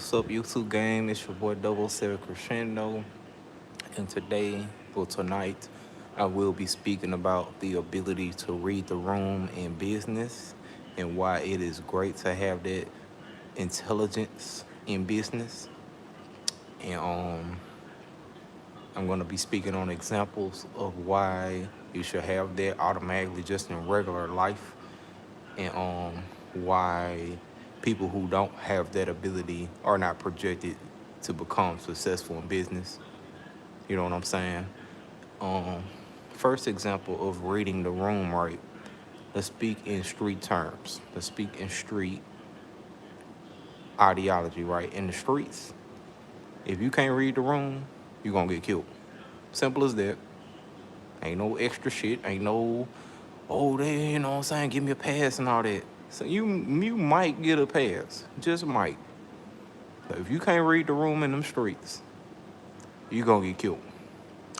What's up, YouTube gang? It's your boy Double Seven Crescendo, and today, or tonight, I will be speaking about the ability to read the room in business and why it is great to have that intelligence in business. And I'm going to be speaking on examples of why you should have that automatically just in regular life, and why people who don't have that ability are not projected to become successful in business. You know what I'm saying? Um, First example of reading the room right. Let's speak in street terms. Let's speak in street ideology, right? In the streets, if you can't read the room, you're gonna get killed. Simple as that. Ain't no extra shit. Ain't no, oh, they, you know what I'm saying, give me a pass and all that. So you might get a pass, just might. But if you can't read the room in them streets, you're gonna get killed.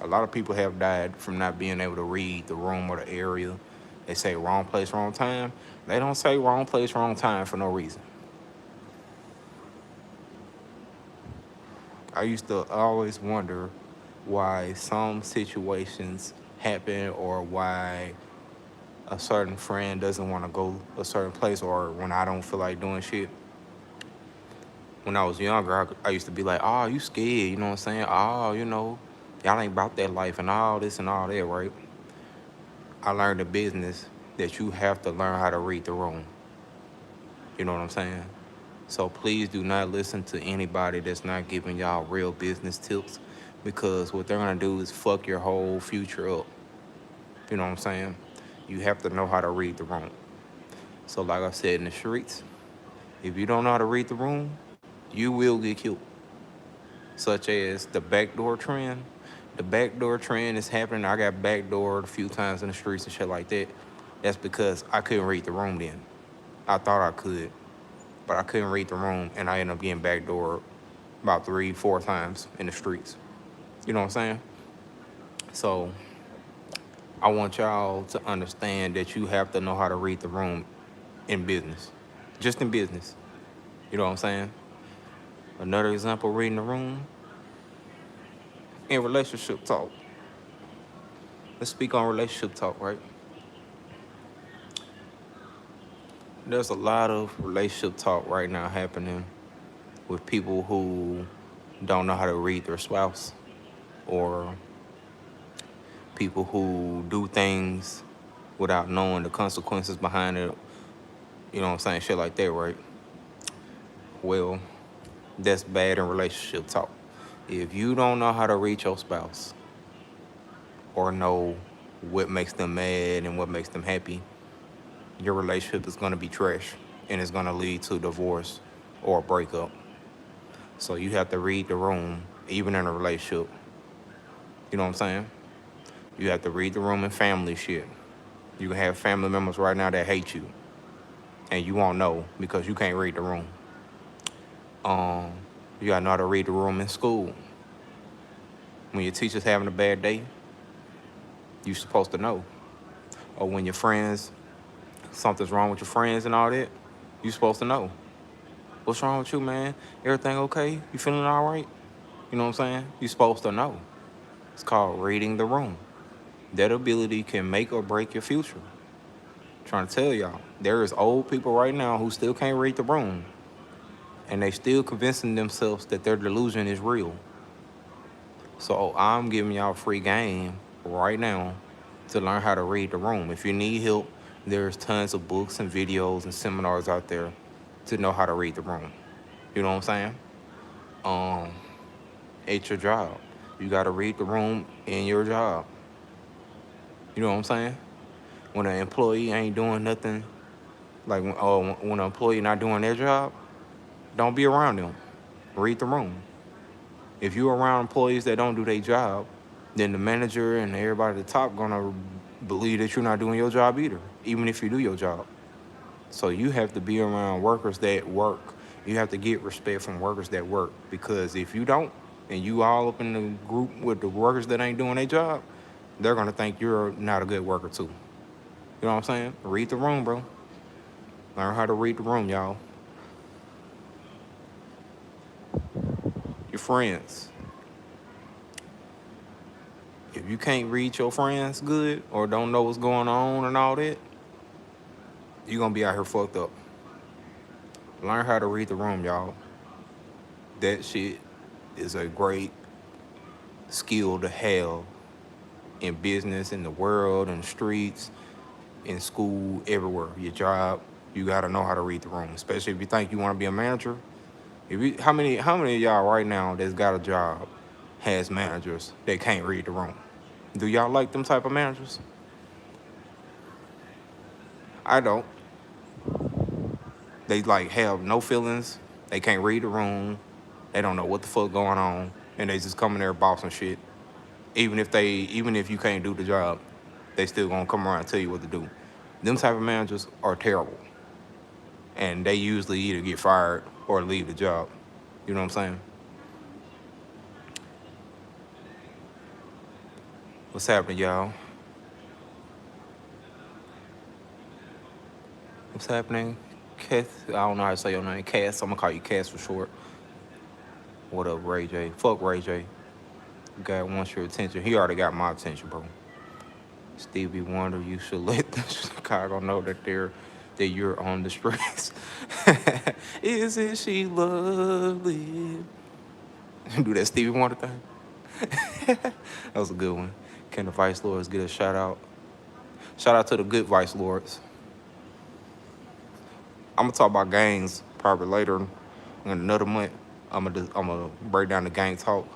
A lot of people have died from not being able to read the room or the area. They say wrong place, wrong time. They don't say wrong place, wrong time for no reason. I used to always wonder why some situations happen or why a certain friend doesn't want to go a certain place, or when I don't feel like doing shit. When I was younger, I used to be like, oh, you scared, you know what I'm saying? Oh, y'all ain't about that life and all this and all that, right? I learned in business that you have to learn how to read the room. You know what I'm saying? So please do not listen to anybody that's not giving y'all real business tips, because what they're gonna do is fuck your whole future up. You know what I'm saying? You have to know how to read the room. So like I said, in the streets, if you don't know how to read the room, you will get killed. Such as the backdoor trend. The backdoor trend is happening. I got backdoored a few times in the streets and shit like that. That's because I couldn't read the room then. I thought I could, but I couldn't read the room, and I ended up getting backdoored about 3, 4 times in the streets. You know what I'm saying? So I want y'all to understand that you have to know how to read the room in business. Just in business. You know what I'm saying? Another example, reading the room in relationship talk. Let's speak on relationship talk, right? There's a lot of relationship talk right now happening with people who don't know how to read their spouse, or people who do things without knowing the consequences behind it. You know what I'm saying? Shit like that, right? Well, that's bad in relationship talk. If you don't know how to read your spouse or know what makes them mad and what makes them happy, your relationship is going to be trash, and it's going to lead to divorce or a breakup. So you have to read the room, even in a relationship. You know what I'm saying? You have to read the room in family shit. You can have family members right now that hate you, and you won't know because you can't read the room. Um, you gotta know how to read the room in school. When your teacher's having a bad day, you're supposed to know. Or when your friends, something's wrong with your friends and all that, you're supposed to know. What's wrong with you, man? Everything okay? You feeling all right? You know what I'm saying? You're supposed to know. It's called reading the room. That ability can make or break your future. I'm trying to tell y'all, there is old people right now who still can't read the room, and they still convincing themselves that their delusion is real. So I'm giving y'all free game right now to learn how to read the room. If you need help, there's tons of books and videos and seminars out there to know how to read the room. You know what I'm saying? Um, it's your job. You gotta read the room in your job. You know what I'm saying? When an employee ain't doing nothing, like when an employee not doing their job, don't be around them. Read the room. If you're around employees that don't do their job, then the manager and everybody at the top gonna believe that you're not doing your job either, even if you do your job. So you have to be around workers that work. You have to get respect from workers that work, because if you don't, and you all up in the group with the workers that ain't doing their job, they're gonna think you're not a good worker too. You know what I'm saying? Read the room, bro. Learn how to read the room, y'all. your friends. If you can't read your friends good or don't know what's going on and all that, you're gonna be out here fucked up. Learn how to read the room, y'all. That shit is a great skill to have in business, in the world, in the streets, in school, everywhere. Your job, you gotta know how to read the room. Especially if you think you wanna be a manager. How many of y'all right now that's got a job has managers that can't read the room? Do y'all like them type of managers? I don't. They like have no feelings. They can't read the room. They don't know what the fuck going on, and they just come in there bossing shit. Even if you can't do the job, they still gonna come around and tell you what to do. Them type of managers are terrible, and they usually either get fired or leave the job. You know what I'm saying? What's happening, y'all? What's happening? Cass, I don't know how to say your name. Cass, I'm gonna call you Cass for short. What up, Ray J? Fuck Ray J. Guy wants your attention. He already got my attention, bro. Stevie Wonder, you should let the Chicago know that you're on the streets. Isn't she lovely? Do that Stevie Wonder thing. That was a good one. Can the Vice Lords get a shout out? Shout out to the good Vice Lords. I'm gonna talk about gangs probably later in another month. I'm gonna break down the gang talk,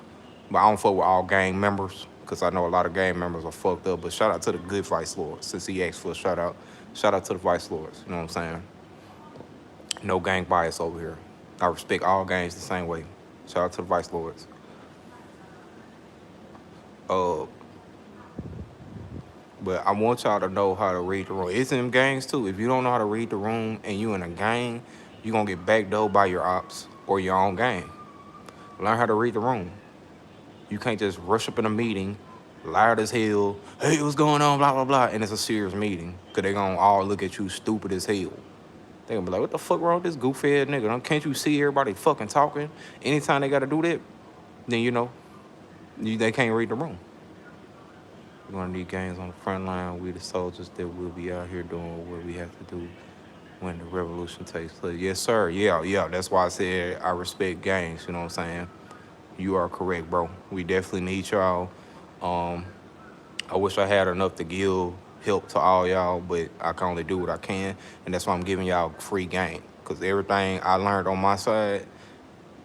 but I don't fuck with all gang members because I know a lot of gang members are fucked up. But shout out to the good Vice Lords since he asked for a shout out. Shout out to the Vice Lords. You know what I'm saying? No gang bias over here. I respect all gangs the same way. Shout out to the Vice Lords. But I want y'all to know how to read the room. It's in gangs too. If you don't know how to read the room and you in a gang, you're gonna get backdoored by your ops or your own gang. Learn how to read the room. You can't just rush up in a meeting, loud as hell, hey, what's going on, blah, blah, blah, and it's a serious meeting. Cause they gonna all look at you stupid as hell. They gonna be like, what the fuck wrong with this goofy ass nigga? Can't you see everybody fucking talking? Anytime they gotta do that, then you know, they can't read the room. We're gonna need gangs on the front line. We the soldiers that will be out here doing what we have to do when the revolution takes place. Yes, sir. Yeah. That's why I said I respect gangs. You know what I'm saying? You are correct, bro. We definitely need y'all. I wish I had enough to give help to all y'all, but I can only do what I can, and that's why I'm giving y'all free game. Cause everything I learned on my side,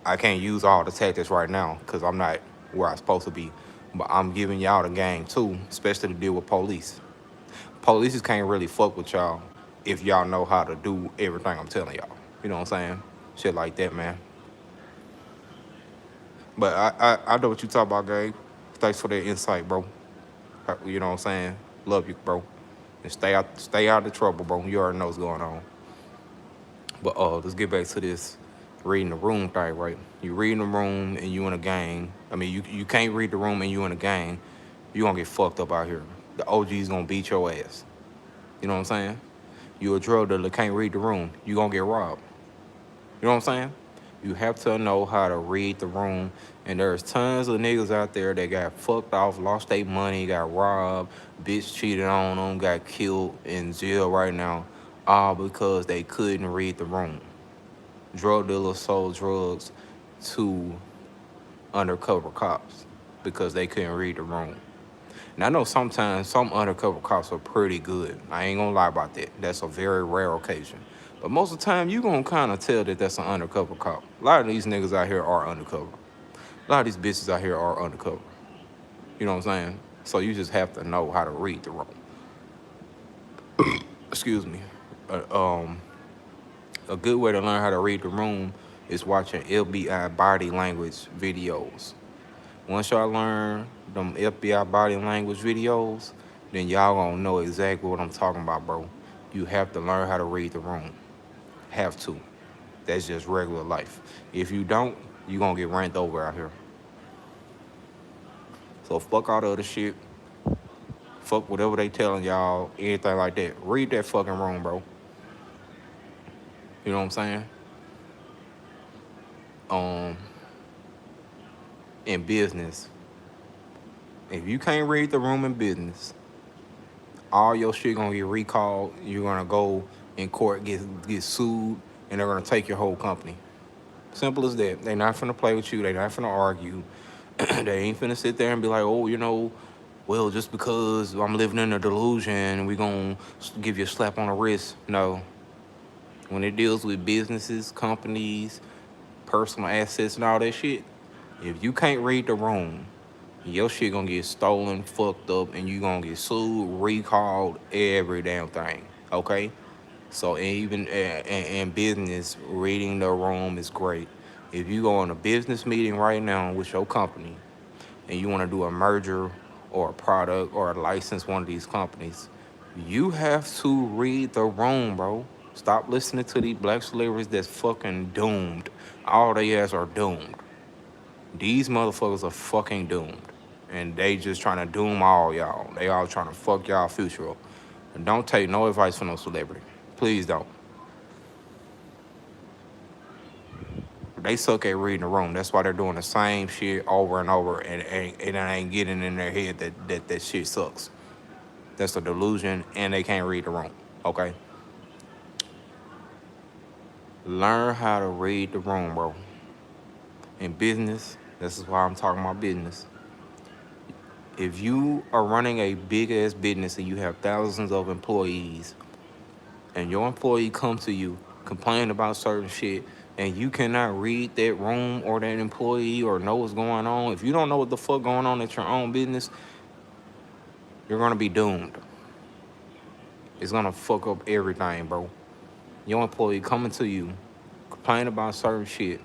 I can't use all the tactics right now because I'm not where I'm supposed to be. But I'm giving y'all the game too, especially to deal with police. Police can't really fuck with y'all if y'all know how to do everything I'm telling y'all. You know what I'm saying? Shit like that, man. But I know what you talk about, Gabe. Thanks for that insight, bro. You know what I'm saying? Love you, bro. And stay out of trouble, bro. You already know what's going on. But let's get back to this reading the room thing, right? You read in the room and you in a gang. I mean, you can't read the room and you in a gang. You gonna get fucked up out here. The OG's gonna beat your ass. You know what I'm saying? You a drug dealer, can't read the room. You gonna get robbed. You know what I'm saying? You have to know how to read the room. And there's tons of niggas out there that got fucked off, lost their money, got robbed, bitch cheated on them, got killed in jail right now, all because they couldn't read the room. Drug dealers sold drugs to undercover cops because they couldn't read the room. And I know sometimes some undercover cops are pretty good. I ain't gonna lie about that. That's a very rare occasion. But most of the time, you gonna kind of tell that that's an undercover cop. A lot of these niggas out here are undercover. A lot of these bitches out here are undercover. You know what I'm saying? So you just have to know how to read the room. Excuse me. A good way to learn how to read the room is watching FBI body language videos. Once y'all learn them FBI body language videos, then y'all gonna know exactly what I'm talking about, bro. You have to learn how to read the room. Have to. That's just regular life. If you don't, you gonna get ranked over out here. So fuck all the other shit. Fuck whatever they telling y'all, anything like that. Read that fucking room, bro. You know what I'm saying? in business, if you can't read the room in business, all your shit gonna get recalled. You're gonna go in court, get sued, and they're gonna take your whole company. Simple as that. They not finna play with you. They not finna argue. They ain't finna sit there and be like, oh, well, just because I'm living in a delusion, we gonna give you a slap on the wrist. No. When it deals with businesses, companies, personal assets, and all that shit, if you can't read the room, your shit gonna get stolen, fucked up, and you gonna get sued, recalled, every damn thing. Okay? So even in business, reading the room is great. If you go on a business meeting right now with your company and you want to do a merger or a product or a license one of these companies, you have to read the room, bro. Stop listening to these black celebrities that's fucking doomed. All they ass are doomed. These motherfuckers are fucking doomed. And they just trying to doom all y'all. They all trying to fuck y'all future up. And don't take no advice from no celebrity. Please don't. They suck at reading the room. That's why they're doing the same shit over and over, and it ain't getting in their head that shit sucks. That's a delusion, and they can't read the room. Okay? Learn how to read the room, bro. In business, this is why I'm talking about business. If you are running a big ass business and you have thousands of employees, and your employee comes to you complaining about certain shit, and you cannot read that room or that employee or know what's going on, if you don't know what the fuck going on at your own business, you're gonna be doomed. It's gonna fuck up everything, bro. Your employee coming to you, complaining about certain shit,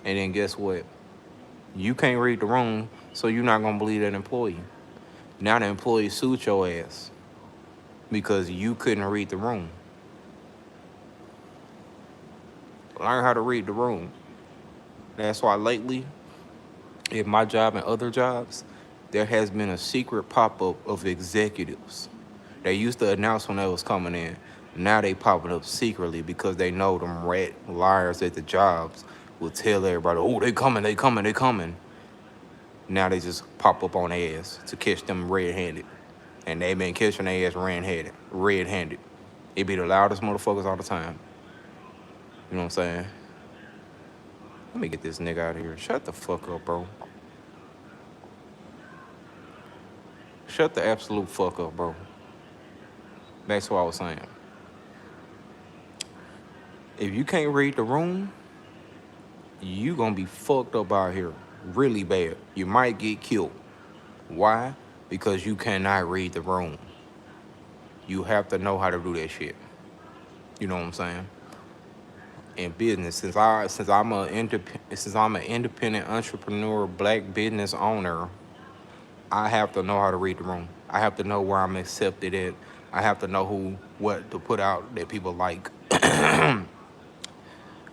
and then guess what? You can't read the room, so you're not gonna believe that employee. Now the employee sued your ass because you couldn't read the room. Learn how to read the room. That's why lately, in my job and other jobs, there has been a secret pop-up of executives. They used to announce when they was coming in. Now they popping up secretly because they know them rat liars at the jobs will tell everybody, oh, they coming, they coming, they coming. Now they just pop up on their ass to catch them red-handed. And they been catching their ass red-handed. It be the loudest motherfuckers all the time. You know what I'm saying? Let me get this nigga out of here. Shut the fuck up, bro. Shut the absolute fuck up, bro. That's what I was saying. If you can't read the room, you gonna be fucked up out here really bad. You might get killed. Why? Because you cannot read the room. You have to know how to do that shit. You know what I'm saying? In business, since I'm an independent entrepreneur, black business owner, I have to know how to read the room. I have to know where I'm accepted at. I have to know what to put out that people like. I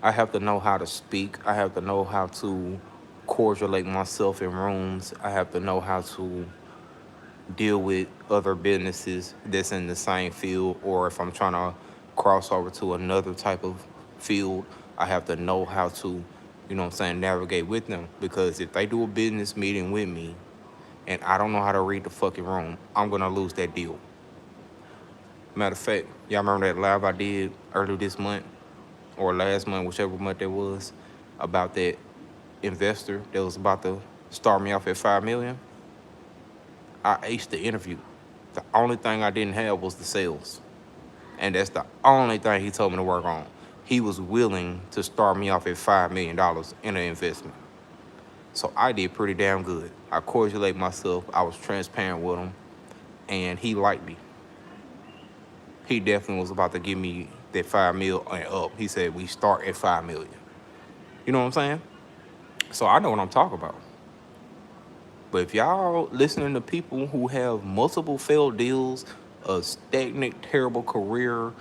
have to know how to speak. I have to know how to cordialate myself in rooms. I have to know how to deal with other businesses that's in the same field, or if I'm trying to cross over to another type of field, I have to know how to, you know what I'm saying, navigate with them. Because if they do a business meeting with me and I don't know how to read the fucking room, I'm gonna lose that deal. Matter of fact, y'all remember that live I did earlier this month or last month, whichever month it was, about that investor that was about to start me off at $5 million? I aced the interview. The only thing I didn't have was the sales. And that's the only thing he told me to work on. He was willing to start me off at $5 million in an investment. So I did pretty damn good. I cordialate myself. I was transparent with him. And he liked me. He definitely was about to give me that $5 million and up. He said, we start at $5 million. You know what I'm saying? So I know what I'm talking about. But if y'all listening to people who have multiple failed deals, a stagnant, terrible career,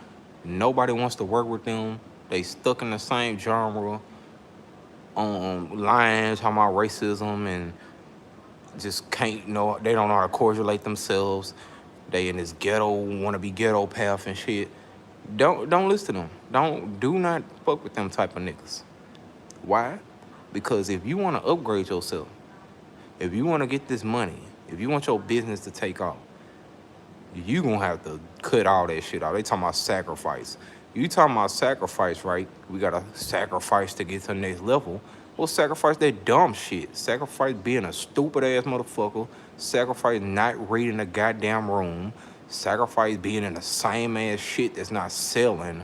nobody wants to work with them, they stuck in the same genre, lying, talking about racism, and just can't know, they don't know how to cordialate themselves. They in this ghetto, want to be ghetto path and shit. Don't listen to them. Do not fuck with them type of niggas. Why? Because if you want to upgrade yourself, If you want to get this money, if you want your business to take off, you gonna have to cut all that shit out. They talking about sacrifice. You talking about sacrifice, right? We gotta sacrifice to get to the next level. Well, sacrifice that dumb shit. Sacrifice being a stupid ass motherfucker. Sacrifice not reading the goddamn room. Sacrifice being in the same ass shit that's not selling.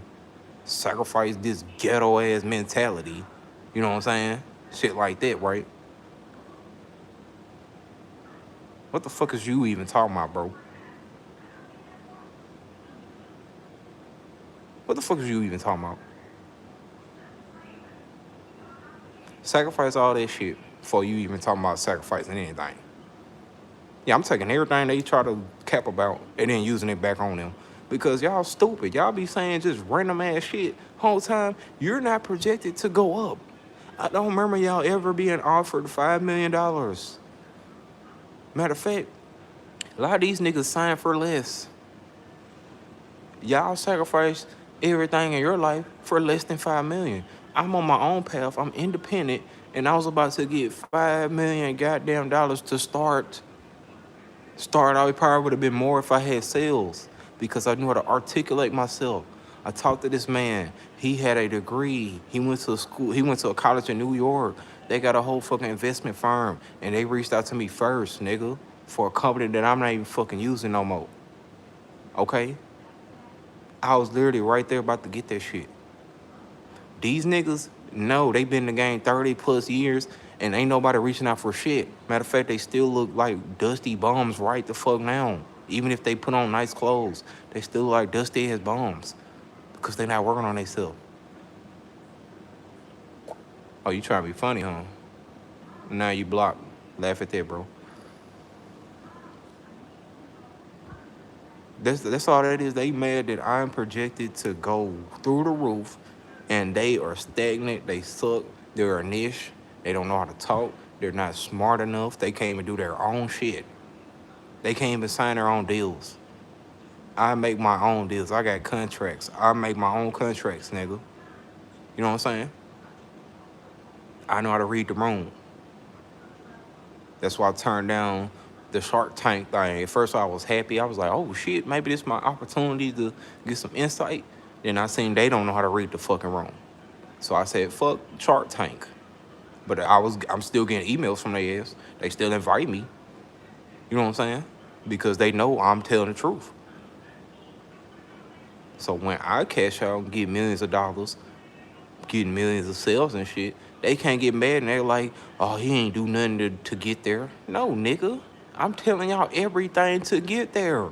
Sacrifice this ghetto ass mentality. You know what I'm saying? Shit like that, right? What the fuck is you even talking about, bro? What the fuck is you even talking about? Sacrifice all that shit before you even talking about sacrificing anything. Yeah, I'm taking everything they try to cap about and then using it back on them. Because y'all stupid. Y'all be saying just random ass shit whole time. You're not projected to go up. I don't remember y'all ever being offered $5 million. Matter of fact, a lot of these niggas sign for less. Y'all sacrifice everything in your life for less than $5 million. I'm on my own path. I'm independent, and I was about to get $5 million goddamn dollars to start. Start out, it probably would have been more if I had sales because I knew how to articulate myself. I talked to this man. He had a degree. He went to school. He went to a college in New York. They got a whole fucking investment firm, and they reached out to me first, nigga, for a company that I'm not even fucking using no more. Okay? I was literally right there about to get that shit. These niggas, no, they been in the game 30 plus years and ain't nobody reaching out for shit. Matter of fact, they still look like dusty bums right the fuck now. Even if they put on nice clothes, they still look like dusty ass bums because they not working on themselves. Oh, you trying to be funny, huh? Now you blocked. Laugh at that, bro. That's all that is. They mad that I'm projected to go through the roof and they are stagnant. They suck. They're a niche. They don't know how to talk. They're not smart enough. They can't even do their own shit. They can't even sign their own deals. I make my own deals. I got contracts. I make my own contracts, nigga. You know what I'm saying? I know how to read the room. That's why I turned down the Shark Tank thing. At first I was happy. I was like, oh shit, maybe this is my opportunity to get some insight. Then I seen they don't know how to read the fucking room. So I said, fuck Shark Tank. But I'm still getting emails from their ass. They still invite me. You know what I'm saying? Because they know I'm telling the truth. So when I cash out and get millions of dollars, getting millions of sales and shit, they can't get mad and they're like, oh, he ain't do nothing to get there. No, nigga. I'm telling y'all everything to get there.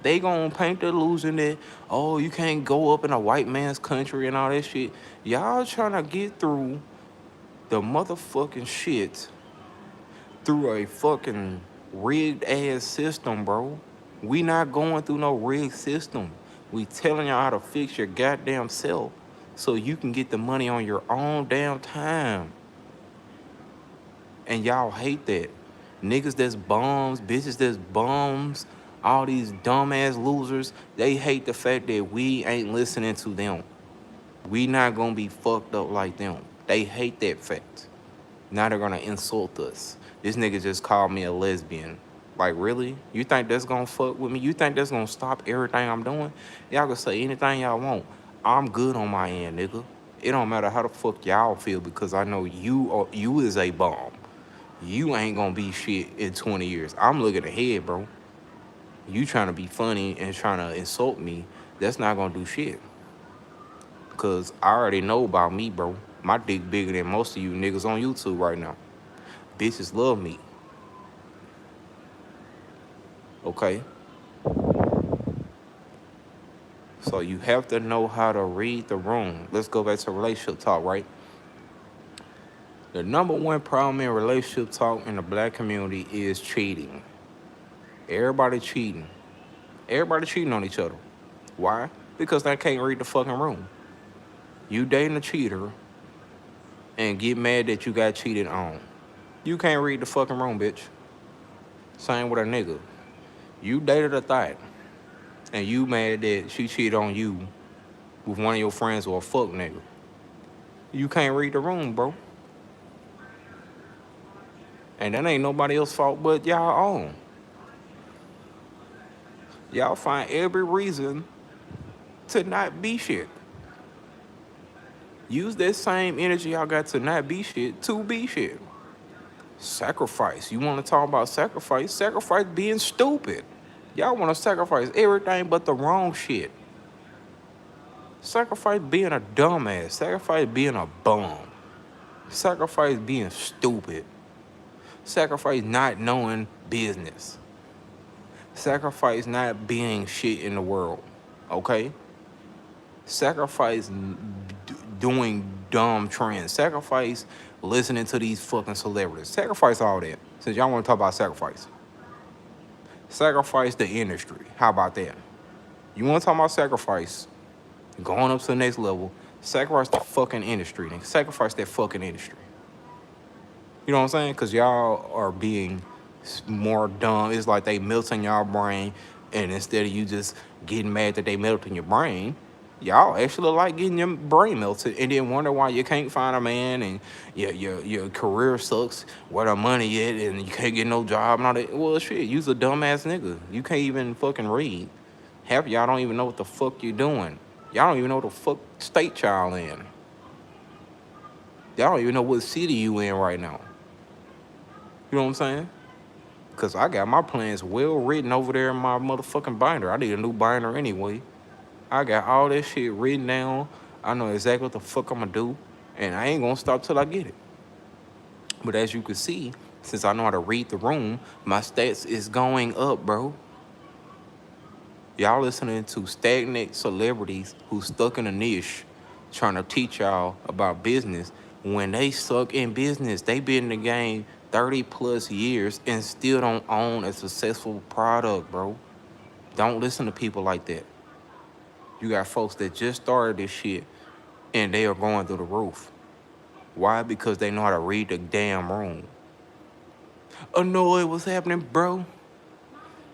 They gonna paint the illusion that, oh, you can't go up in a white man's country and all that shit. Y'all trying to get through the motherfucking shit through a fucking rigged ass system, bro. We not going through no rigged system. We telling y'all how to fix your goddamn self so you can get the money on your own damn time. And y'all hate that. Niggas that's bums, bitches that's bums, all these dumbass losers, they hate the fact that we ain't listening to them. We not gonna be fucked up like them. They hate that fact. Now they're gonna insult us. This nigga just called me a lesbian. Like, really? You think that's gonna fuck with me? You think that's gonna stop everything I'm doing? Y'all can say anything y'all want. I'm good on my end, nigga. It don't matter how the fuck y'all feel because I know you is a bomb. You ain't gonna be shit in 20 years. I'm looking ahead, bro. You trying to be funny and trying to insult me, that's not gonna do shit. Cause I already know about me, bro. My dick bigger than most of you niggas on YouTube right now. Bitches love me. Okay? So you have to know how to read the room. Let's go back to relationship talk, right? The number one problem in relationship talk in the black community is cheating. Everybody cheating. Everybody cheating on each other. Why? Because they can't read the fucking room. You dating a cheater and get mad that you got cheated on. You can't read the fucking room, bitch. Same with a nigga. You dated a thought and you mad that she cheated on you with one of your friends or a fuck nigga. You can't read the room, bro. And that ain't nobody else's fault but y'all own. Y'all find every reason to not be shit. Use that same energy y'all got to not be shit to be shit. Sacrifice. You want to talk about sacrifice? Sacrifice being stupid. Y'all want to sacrifice everything but the wrong shit. Sacrifice being a dumbass. Sacrifice being a bum. Sacrifice being stupid. Sacrifice not knowing business. Sacrifice not being shit in the world. Okay? Sacrifice doing dumb trends. Sacrifice listening to these fucking celebrities. Sacrifice all that. Since y'all want to talk about sacrifice. Sacrifice the industry. How about that? You want to talk about sacrifice? Going up to the next level. Sacrifice the fucking industry. Nigga. Sacrifice that fucking industry. You know what I'm saying? Because y'all are being more dumb. It's like they melt in y'all brain. And instead of you just getting mad that they melt in your brain, y'all actually like getting your brain melted and then wonder why you can't find a man and your career sucks, where the money at, and you can't get no job and all that. Well, shit, you's a dumbass nigga. You can't even fucking read. Half of y'all don't even know what the fuck you doing. Y'all don't even know what the fuck state y'all in. Y'all don't even know what city you in right now. You know what I'm saying? Because I got my plans well written over there in my motherfucking binder. I need a new binder anyway. I got all that shit written down. I know exactly what the fuck I'm gonna do. And I ain't gonna stop till I get it. But as you can see, since I know how to read the room, my stats is going up, bro. Y'all listening to stagnant celebrities who stuck in a niche trying to teach y'all about business. When they suck in business, they been in the game 30 plus years and still don't own a successful product, bro. Don't listen to people like that. You got folks that just started this shit and they are going through the roof. Why? Because they know how to read the damn room. Annoyed what's happening, bro?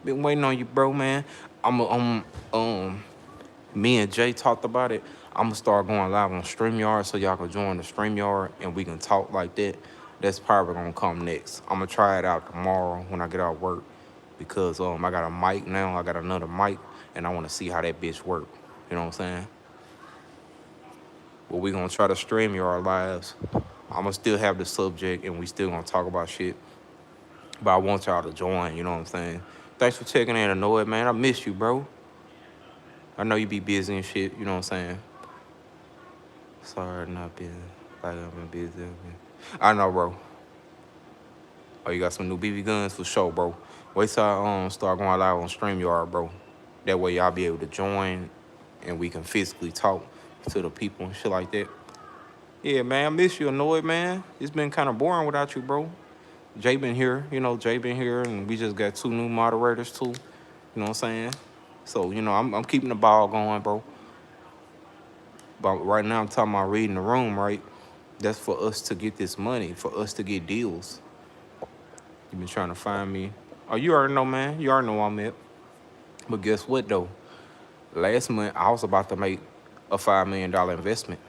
Been waiting on you, bro, man. Me and Jay talked about it. I'm gonna start going live on StreamYard so y'all can join the StreamYard and we can talk like that. That's probably gonna come next. I'm gonna try it out tomorrow when I get out of work because I got a mic now. I got another mic and I want to see how that bitch work. You know what I'm saying? But we gonna try to StreamYard lives. I'm gonna still have the subject and we still gonna talk about shit. But I want y'all to join. You know what I'm saying? Thanks for checking in, Annoyed, man. I miss you, bro. I know you be busy and shit, you know what I'm saying? Sorry, not busy. Like I've been busy. I know, bro. Oh, you got some new BB guns for sure, bro. Wait till I start going live on StreamYard, bro. That way y'all be able to join and we can physically talk to the people and shit like that. Yeah, man, I miss you, Annoyed, man. It's been kind of boring without you, bro. Jay been here, Jay been here, and we just got 2 new moderators too. You know what I'm saying? So, I'm keeping the ball going, bro. But right now I'm talking about reading the room, right? That's for us to get this money, for us to get deals. You been trying to find me. Oh, you already know, man. You already know where I'm at. But guess what, though? Last month, I was about to make a $5 million investment.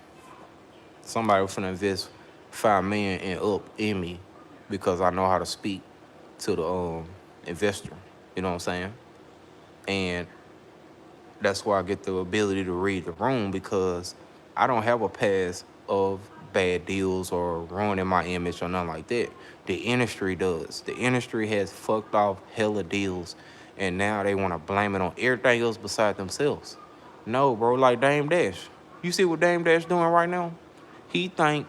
Somebody was finna invest $5 million and up in me because I know how to speak to the investor. You know what I'm saying? And that's why I get the ability to read the room because I don't have a past of bad deals or ruining my image or nothing like that. The industry does. The industry has fucked off hella deals and now they want to blame it on everything else beside themselves. No, bro, like Dame Dash. You see what Dame Dash doing right now? He think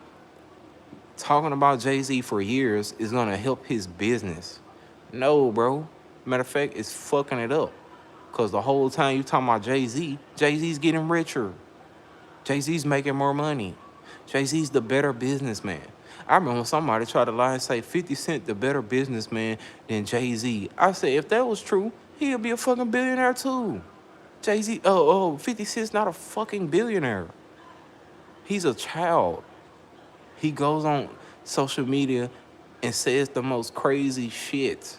talking about Jay-Z for years is going to help his business. No, bro. Matter of fact, it's fucking it up. Because the whole time you talking about Jay-Z, Jay-Z's getting richer. Jay-Z's making more money. Jay-Z's the better businessman. I remember somebody tried to lie and say 50 Cent the better businessman than Jay-Z. I said, if that was true, he'd be a fucking billionaire too. Jay-Z, 50 Cent's not a fucking billionaire. He's a child. He goes on social media and says the most crazy shit.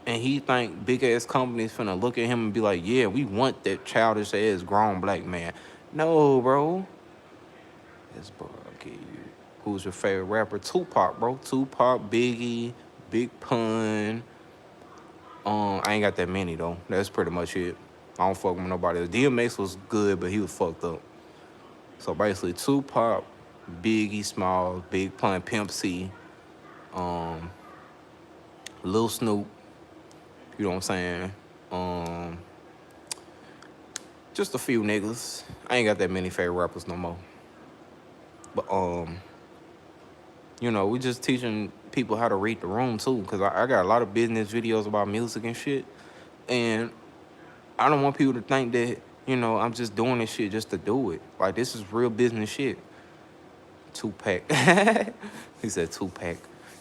And he think big-ass companies finna look at him and be like, yeah, we want that childish-ass grown black man. No, bro. Yes, bro, I'll get you. Who's your favorite rapper? Tupac, bro. Tupac, Biggie, Big Pun. I ain't got that many though. That's pretty much it. I don't fuck with nobody else. DMX was good, but he was fucked up. So basically, Tupac, Biggie Smalls, Big Pun, Pimp C, um, Lil Snoop. You know what I'm saying? Um, just a few niggas. I ain't got that many favorite rappers no more. But you know, we just teaching people how to read the room too, cause I got a lot of business videos about music and shit, and I don't want people to think that, you know, I'm just doing this shit just to do it. Like, this is real business shit. Tupac. He said Tupac.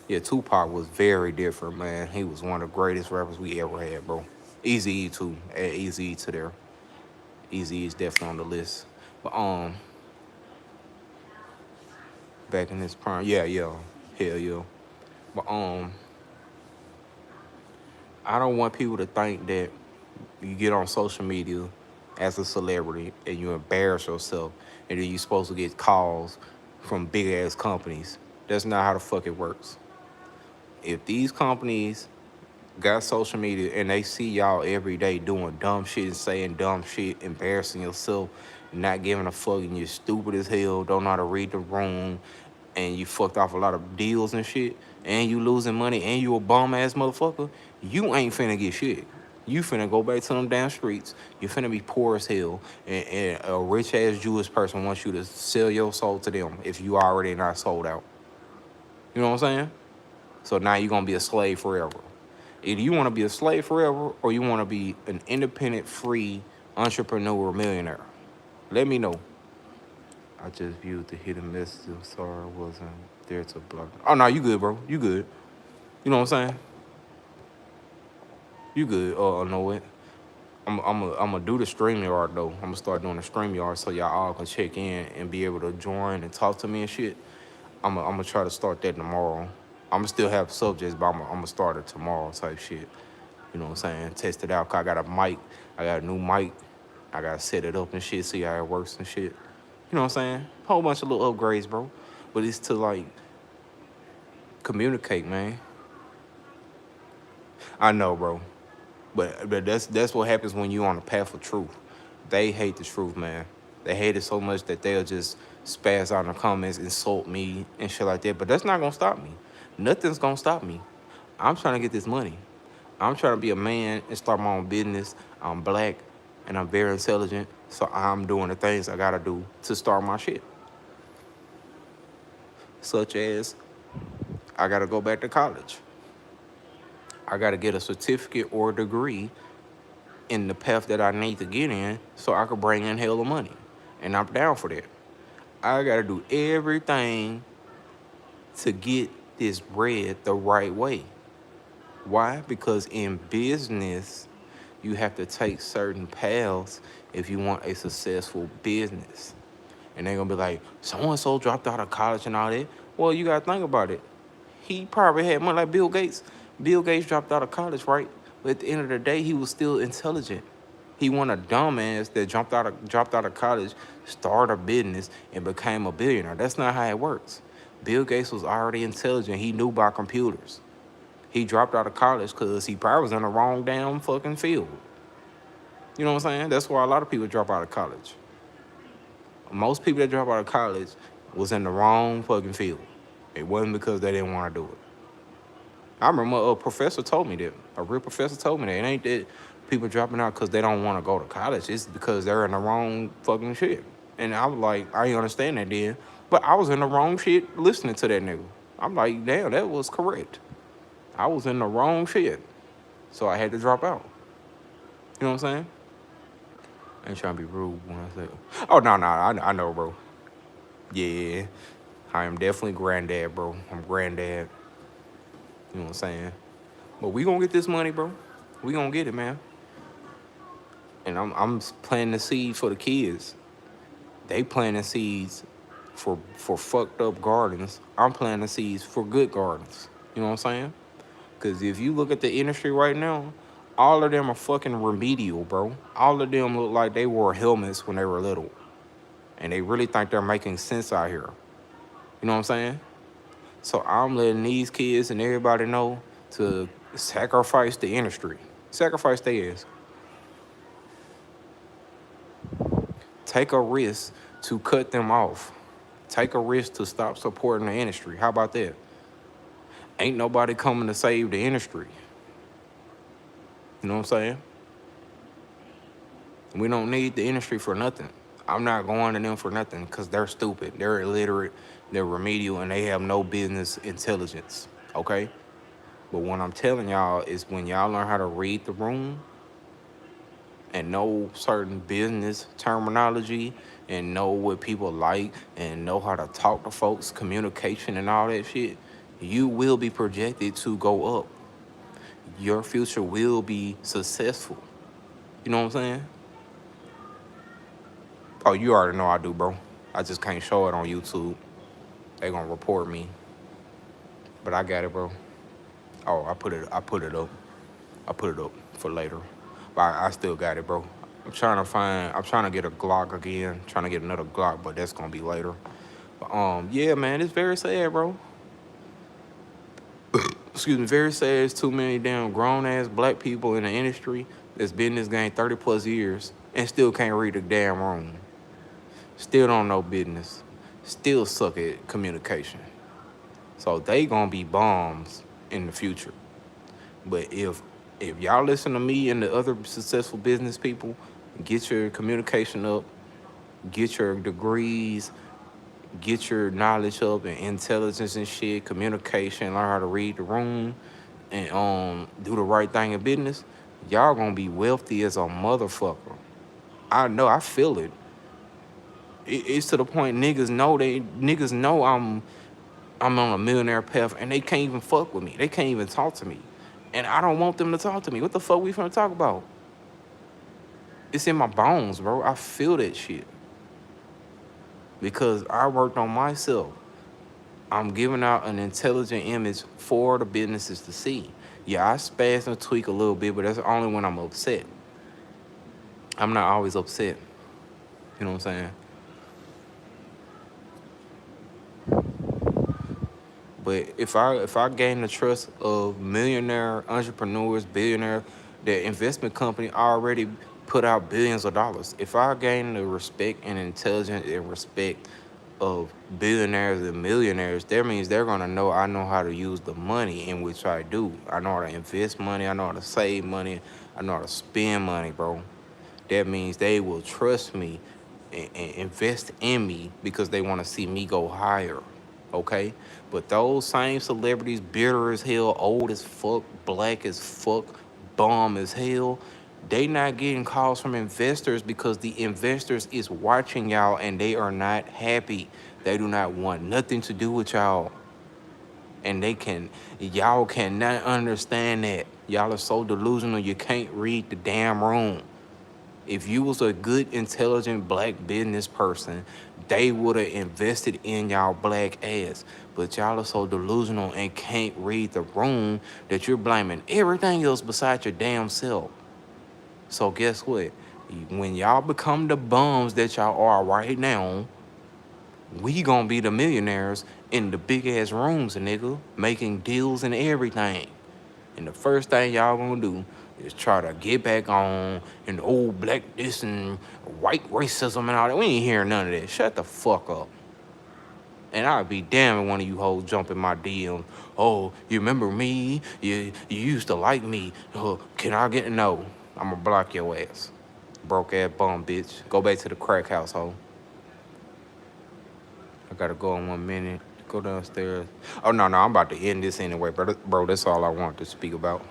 Yeah, Tupac was very different, man. He was one of the greatest rappers we ever had, bro. Easy E too. Add Easy E to there. Easy is definitely on the list. But back in his prime, yeah, hell yeah. But I don't want people to think that you get on social media as a celebrity and you embarrass yourself and then you're supposed to get calls from big ass companies. That's not how the fuck it works. If these companies got social media and they see y'all every day doing dumb shit and saying dumb shit, embarrassing yourself, not giving a fuck, and you're stupid as hell, don't know how to read the room, and you fucked off a lot of deals and shit, and you losing money, and you a bum ass motherfucker, you ain't finna get shit. You finna go back to them damn streets. You finna be poor as hell, and a rich ass Jewish person wants you to sell your soul to them if you already not sold out. You know what I'm saying? So now you're gonna be a slave forever. Either you want to be a slave forever or you want to be an independent, free entrepreneur millionaire. Let me know. I just viewed the hidden message. I'm sorry I wasn't there to block. Oh, no, you good, bro. You good. You know what I'm saying? You good. Oh, no, what? I'm gonna do the StreamYard, though. I'm gonna start doing the StreamYard so y'all all can check in and be able to join and talk to me and shit. I'm gonna try to start that tomorrow. I'm gonna still have subjects, but I'm gonna start it tomorrow type shit. You know what I'm saying? Test it out. 'Cause I got a mic. I got a new mic. I gotta set it up and shit, see how it works and shit. You know what I'm saying? Whole bunch of little upgrades, bro. But it's to like communicate, man. I know, bro. But that's what happens when you on the path of truth. They hate the truth, man. They hate it so much that they'll just spaz out in the comments, insult me and shit like that. But that's not gonna stop me. Nothing's gonna stop me. I'm trying to get this money. I'm trying to be a man and start my own business. I'm black and I'm very intelligent, so I'm doing the things I gotta do to start my shit. Such as, I gotta go back to college. I gotta get a certificate or a degree in the path that I need to get in so I could bring in hella money. And I'm down for that. I gotta do everything to get this bread the right way. Why? Because in business, you have to take certain paths if you want a successful business. And they're gonna be like, so-and-so dropped out of college and all that. Well, you gotta think about it. He probably had money like Bill Gates. Bill Gates dropped out of college, right? But at the end of the day, he was still intelligent. He wasn't a dumbass that dropped out of college, started a business, and became a billionaire. That's not how it works. Bill Gates was already intelligent. He knew about computers. He dropped out of college because he probably was in the wrong damn fucking field. You know what I'm saying? That's why a lot of people drop out of college. Most people that drop out of college was in the wrong fucking field. It wasn't because they didn't want to do it. I remember a professor told me that. A real professor told me that. It ain't that people dropping out because they don't want to go to college. It's because they're in the wrong fucking shit. And I was like, I didn't understand that then. But I was in the wrong shit listening to that nigga. I'm like, damn, that was correct. I was in the wrong shit. So I had to drop out. You know what I'm saying? I ain't trying to be rude when I say, oh, no, I know, bro. Yeah, I am definitely granddad, bro. I'm granddad. You know what I'm saying? But we gonna get this money, bro. We gonna get it, man. And I'm planting the seeds for the kids. They planting seeds for fucked up gardens. I'm planting seeds for good gardens. You know what I'm saying? Because if you look at the industry right now, all of them are fucking remedial, bro. All of them look like they wore helmets when they were little. And they really think they're making sense out here. You know what I'm saying? So I'm letting these kids and everybody know to sacrifice the industry. Sacrifice their ass. Take a risk to cut them off. Take a risk to stop supporting the industry. How about that? Ain't nobody coming to save the industry. You know what I'm saying? We don't need the industry for nothing. I'm not going to them for nothing because they're stupid. They're illiterate. They're remedial, and they have no business intelligence. Okay? But what I'm telling y'all is when y'all learn how to read the room and know certain business terminology and know what people like and know how to talk to folks, communication and all that shit, you will be projected to go up. Your future will be successful. You know what I'm saying? Oh, you already know I do, bro. I just can't show it on YouTube. They gonna report me. But I got it, bro. Oh, I put it up. I put it up for later. But I still got it, bro. I'm trying to get a Glock again. Trying to get another Glock, but that's gonna be later. But yeah, man, it's very sad, bro. Excuse me, very sad. It's too many damn grown ass black people in the industry that's been in this game 30 plus years and still can't read a damn room. Still don't know business. Still suck at communication. So they gonna be bombs in the future. But if y'all listen to me and the other successful business people, get your communication up, get your degrees, get your knowledge up and intelligence and shit, communication, learn how to read the room, and do the right thing in business, y'all gonna be wealthy as a motherfucker. I know, I feel it. It's to the point niggas know I'm on a millionaire path and they can't even fuck with me. They can't even talk to me. And I don't want them to talk to me. What the fuck we finna talk about? It's in my bones, bro. I feel that shit. Because I worked on myself. I'm giving out an intelligent image for the businesses to see. Yeah, I spaz and tweak a little bit, but that's only when I'm upset. I'm not always upset. You know what I'm saying? But if I gain the trust of millionaire entrepreneurs, billionaires, the investment company already put out billions of dollars. If I gain the respect and intelligence and respect of billionaires and millionaires, that means they're gonna know I know how to use the money in which I do. I know how to invest money, I know how to save money, I know how to spend money, bro. That means they will trust me and invest in me because they want to see me go higher. Okay? But those same celebrities, bitter as hell, old as fuck, black as fuck, bum as hell, they not getting calls from investors because the investors is watching y'all and they are not happy. They do not want nothing to do with y'all. And y'all cannot understand that. Y'all are so delusional you can't read the damn room. If you was a good, intelligent black business person, they would have invested in y'all black ass. But y'all are so delusional and can't read the room that you're blaming everything else besides your damn self. So guess what? When y'all become the bums that y'all are right now, we gonna be the millionaires in the big ass rooms, nigga, making deals and everything. And the first thing y'all gonna do is try to get back on and old black this and white racism and all that. We ain't hearing none of that. Shut the fuck up. And I'd be damn if one of you hoes jump in my DM. Oh, you remember me? You used to like me. Can I get no? I'ma block your ass. Broke ass bum bitch. Go back to the crack household. I gotta go in 1 minute. Go downstairs. Oh no, I'm about to end this anyway, bro. That's all I want to speak about.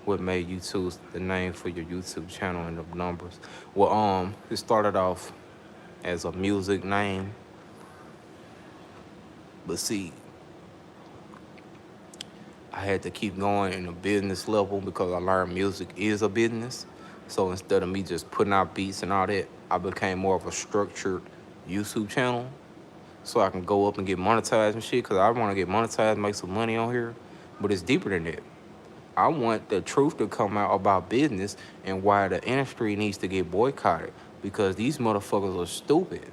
What made you choose the name for your YouTube channel and the numbers? Well, it started off as a music name. But see, I had to keep going in a business level because I learned music is a business. So instead of me just putting out beats and all that, I became more of a structured YouTube channel so I can go up and get monetized and shit because I want to get monetized, make some money on here. But it's deeper than that. I want the truth to come out about business and why the industry needs to get boycotted because these motherfuckers are stupid.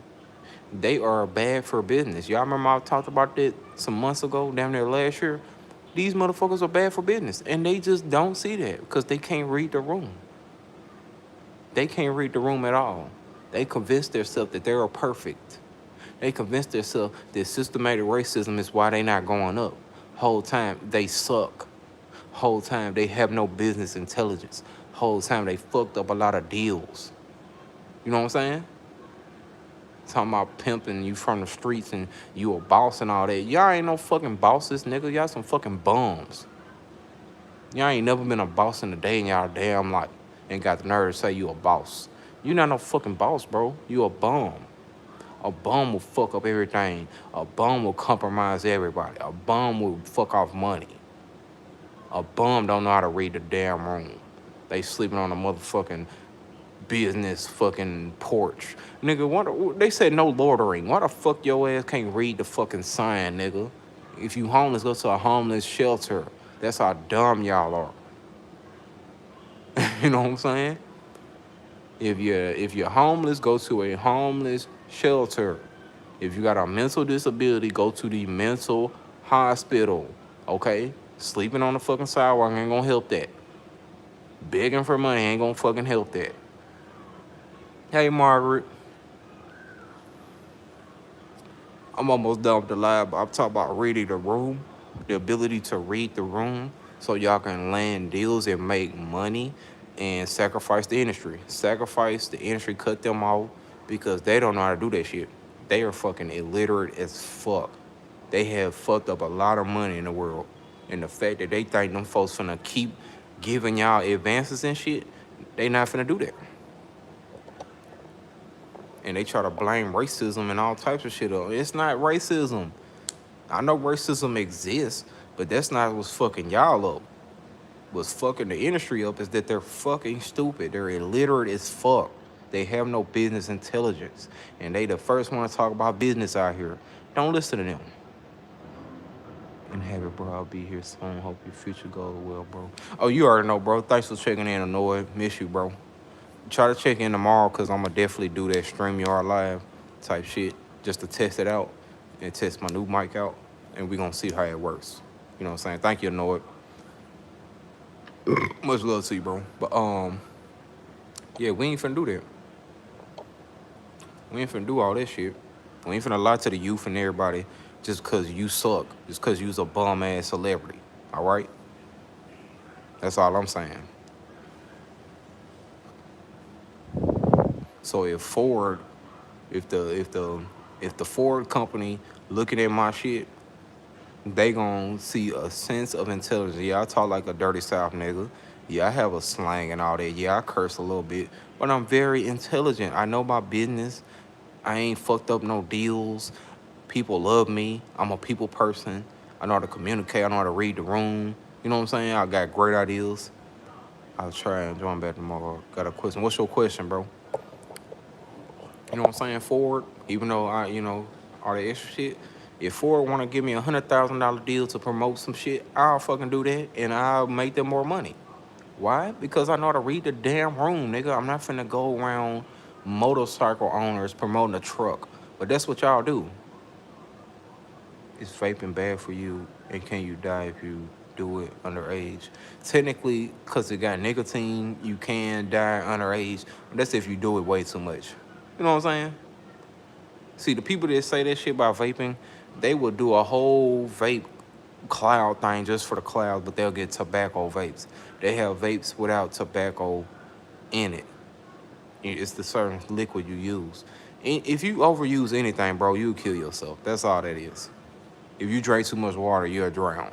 They are bad for business. Y'all remember I talked about that some months ago, damn near last year? These motherfuckers are bad for business. And they just don't see that because they can't read the room. They can't read the room at all. They convince themselves that they're perfect. They convince themselves that systematic racism is why they not going up. Whole time they suck. Whole time they have no business intelligence. Whole time they fucked up a lot of deals. You know what I'm saying? Talking about pimping you from the streets and you a boss and all that. Y'all ain't no fucking bosses, nigga. Y'all some fucking bums. Y'all ain't never been a boss in a day in y'all damn life and got the nerve to say you a boss. You not no fucking boss, bro. You a bum. A bum will fuck up everything. A bum will compromise everybody. A bum will fuck off money. A bum don't know how to read the damn room. They sleeping on a motherfucking business fucking porch. Nigga, what, they said no loitering. Why the fuck your ass can't read the fucking sign, nigga? If you homeless, go to a homeless shelter. That's how dumb y'all are. You know what I'm saying? If you're homeless, go to a homeless shelter. If you got a mental disability, go to the mental hospital. Okay? Sleeping on the fucking sidewalk ain't gonna help that. Begging for money ain't gonna fucking help that. Hey, Margaret. I'm almost done with the live, but I'm talking about reading the room, the ability to read the room so y'all can land deals and make money and sacrifice the industry. Sacrifice the industry, cut them off because they don't know how to do that shit. They are fucking illiterate as fuck. They have fucked up a lot of money in the world. And the fact that they think them folks finna keep giving y'all advances and shit, they not finna do that. And they try to blame racism and all types of shit on. It's not racism. I know racism exists, but that's not what's fucking y'all up. What's fucking the industry up is that they're fucking stupid. They're illiterate as fuck. They have no business intelligence. And they the first one to talk about business out here. Don't listen to them. And have it, bro. I'll be here soon. Hope your future goes well, bro. Oh, you already know, bro. Thanks for checking in, Annoyed. Miss you, bro. Try to check in tomorrow because I'm going to definitely do that StreamYard Live type shit just to test it out and test my new mic out. And we're going to see how it works. You know what I'm saying? Thank you, Annoyed. Much love to you, bro. But, yeah, we ain't finna do that. We ain't finna do all that shit. We ain't finna lie to the youth and everybody just because you suck. Just because you's a bum-ass celebrity. All right? That's all I'm saying. So if Ford, if the Ford company looking at my shit, they gonna see a sense of intelligence. Yeah, I talk like a dirty South nigga. Yeah, I have a slang and all that. Yeah, I curse a little bit, but I'm very intelligent. I know my business. I ain't fucked up no deals. People love me. I'm a people person. I know how to communicate. I know how to read the room. You know what I'm saying? I got great ideas. I'll try and join back tomorrow. Got a question. What's your question, bro? You know what I'm saying? Ford, even though I, all the extra shit, if Ford want to give me $100,000 deal to promote some shit, I'll fucking do that and I'll make them more money. Why? Because I know how to read the damn room, nigga. I'm not finna go around motorcycle owners promoting a truck. But that's what y'all do. Is vaping bad for you and can you die if you do it underage? Technically, because it got nicotine, you can die underage. But that's if you do it way too much. You know what I'm saying? See, the people that say that shit about vaping, they will do a whole vape cloud thing just for the cloud, but they'll get tobacco vapes. They have vapes without tobacco in it. It's the certain liquid you use. If you overuse anything, bro, you'll kill yourself. That's all that is. If you drink too much water, you'll drown.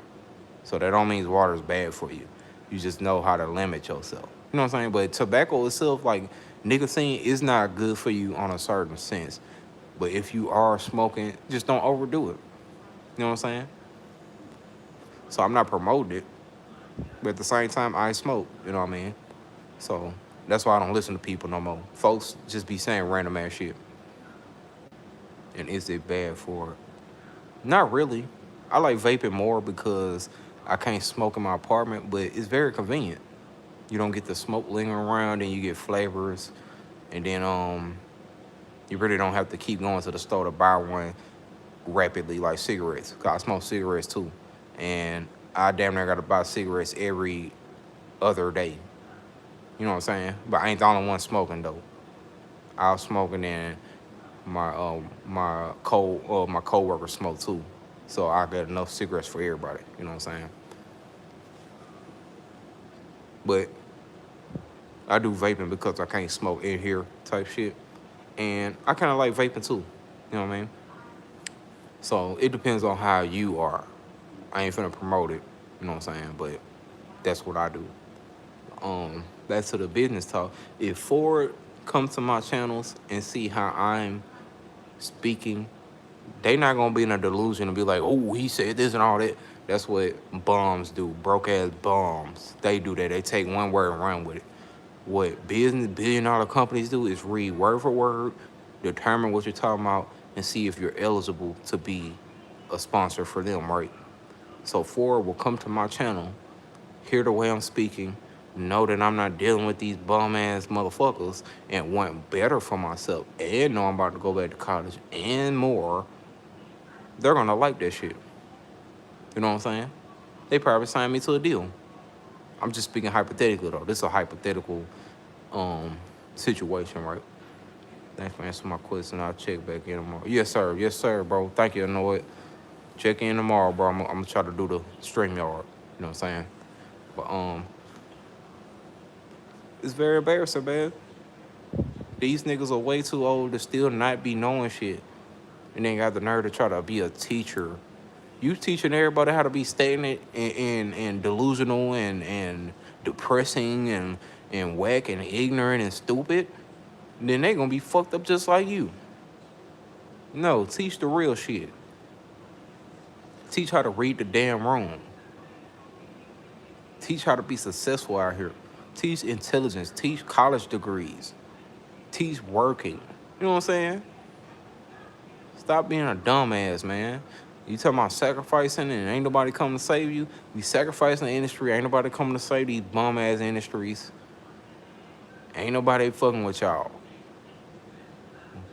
So that don't mean water is bad for you. You just know how to limit yourself. You know what I'm saying? But tobacco itself, like nicotine, is not good for you on a certain sense. But if you are smoking, just don't overdo it. You know what I'm saying? So I'm not promoting it. But at the same time, I smoke. You know what I mean? So that's why I don't listen to people no more. Folks just be saying random ass shit. And is it bad for it? Not really. I like vaping more because I can't smoke in my apartment, but it's very convenient. You don't get the smoke lingering around and you get flavors. And then you really don't have to keep going to the store to buy one rapidly like cigarettes. 'Cause I smoke cigarettes too. And I damn near gotta buy cigarettes every other day. You know what I'm saying? But I ain't the only one smoking though. I was smoking and my coworkers smoke too. So I got enough cigarettes for everybody. You know what I'm saying? But I do vaping because I can't smoke in here type shit. And I kinda like vaping too. You know what I mean? So it depends on how you are. I ain't finna promote it, you know what I'm saying? But that's what I do. Back to the business talk. If Ford come to my channels and see how I'm speaking, they not gonna be in a delusion and be like, oh, he said this and all that. That's what bums do, broke ass bums. They do that. They take one word and run with it. What billion-dollar companies do is read word for word, determine what you're talking about, and see if you're eligible to be a sponsor for them, right? So Ford will come to my channel, hear the way I'm speaking, know that I'm not dealing with these bum-ass motherfuckers, and want better for myself, and know I'm about to go back to college, and more. They're gonna like that shit. You know what I'm saying? They probably sign me to a deal. I'm just speaking hypothetically, though. This is a hypothetical situation, right? Thanks for answering my question. I'll check back in tomorrow. Yes, sir. Yes, sir, bro. Thank you. I know it. Check in tomorrow, bro. I'm gonna try to do the StreamYard. You know what I'm saying? But it's very embarrassing, man. These niggas are way too old to still not be knowing shit. And then got the nerve to try to be a teacher. You teaching everybody how to be stagnant and delusional and depressing and whack and ignorant and stupid, then they gonna be fucked up just like you. No, teach the real shit. Teach how to read the damn room. Teach how to be successful out here. Teach intelligence. Teach college degrees. Teach working. You know what I'm saying? Stop being a dumbass, man. You talking about sacrificing and ain't nobody coming to save you? We sacrificing the industry. Ain't nobody coming to save these bum-ass industries. Ain't nobody fucking with y'all.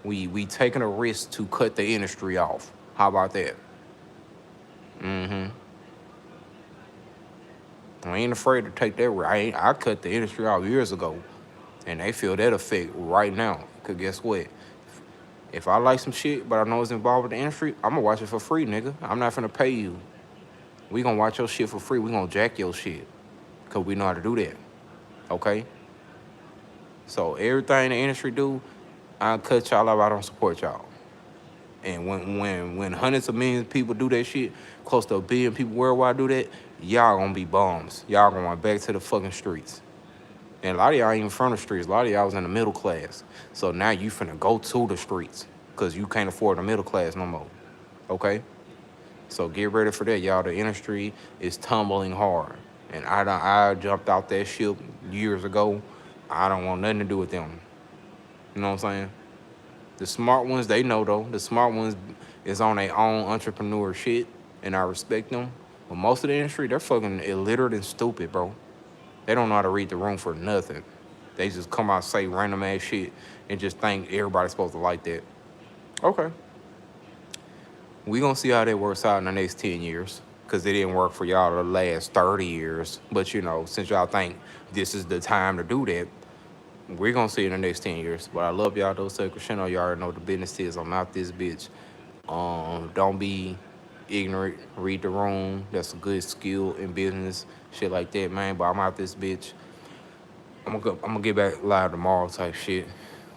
We taking a risk to cut the industry off. How about that? I ain't afraid to take that risk. I cut the industry off years ago. And they feel that effect right now. Because guess what? If I like some shit, but I know it's involved with the industry, I'm gonna watch it for free, nigga. I'm not finna pay you. We gonna watch your shit for free. We gonna jack your shit. Because we know how to do that. Okay? So everything the industry do, I cut y'all off. I don't support y'all. And when hundreds of millions of people do that shit, close to 1 billion people worldwide do that, y'all gonna be bums. Y'all going back to the fucking streets. And a lot of y'all ain't even from the streets. A lot of y'all was in the middle class. So now you finna go to the streets because you can't afford the middle class no more. Okay? So get ready for that, y'all. The industry is tumbling hard. And I jumped out that ship years ago. I don't want nothing to do with them. You know what I'm saying? The smart ones, they know, though. The smart ones is on their own entrepreneur shit, and I respect them. But most of the industry, they're fucking illiterate and stupid, bro. They don't know how to read the room for nothing. They just come out, say random ass shit, and just think everybody's supposed to like that. Okay. We gonna see how that works out in the next 10 years. Because it didn't work for y'all the last 30 years. But, you know, since y'all think this is the time to do that, we're gonna see it in the next 10 years. But I love y'all, though. Say Crushindo, y'all already know what the business is. I'm out this bitch. Don't be ignorant. Read the room. That's a good skill in business. Shit like that, man. But I'm out this bitch. I'm gonna get back live tomorrow type shit.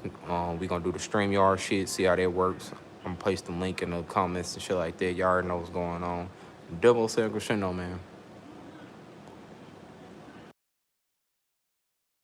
We gonna do the StreamYard shit, see how that works. I'm gonna place the link in the comments and shit like that. Y'all already know what's going on. Double Say Crushindo, man.